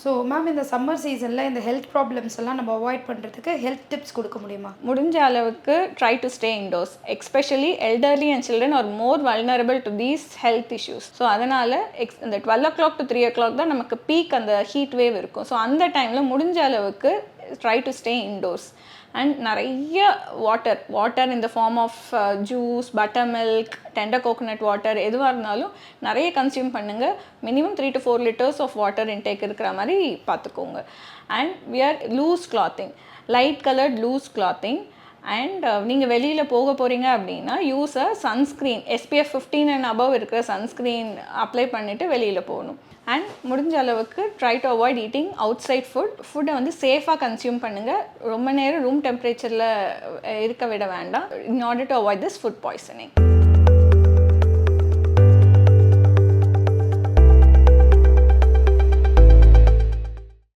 So ma'am இந்த summer சீசனில் இந்த ஹெல்த் ப்ராப்ளம்ஸ் எல்லாம் நம்ம அவாய்ட் பண்ணுறதுக்கு ஹெல்த் டிப்ஸ் கொடுக்க முடியுமா? முடிஞ்ச அளவுக்கு try to stay indoors. Especially elderly and children are more vulnerable to these health issues. So அதனால் இந்த 12 o'clock to 3 o'clock தான் நமக்கு பீக் அந்த ஹீட் வேவ் இருக்கும். ஸோ அந்த டைமில் முடிஞ்ச அளவுக்கு try to stay indoors. And நிறைய வாட்டர் இந்த form of juice, butter milk, tender coconut water எதுவாக இருந்தாலும் நிறைய கன்சியூம் பண்ணுங்கள். Minimum 3 to 4 liters of water intake இருக்கிற மாதிரி பார்த்துக்கோங்க. And wear loose clothing, light coloured loose clothing. And நீங்கள் வெளியில் போக போகிறீங்க அப்படின்னா use a sunscreen, SPF 15 and above இருக்கிற சன்ஸ்க்ரீன் அப்ளை பண்ணிவிட்டு வெளியில் போகணும். அண்ட் முடிஞ்ச அளவுக்கு try to avoid eating out side ஃபுட்டை வந்து சேஃபாக கன்சியூம் பண்ணுங்கள். ரொம்ப நேரம் ரூம் டெம்பரேச்சரில் இருக்க விட வேண்டாம், in order to avoid this food poisoning.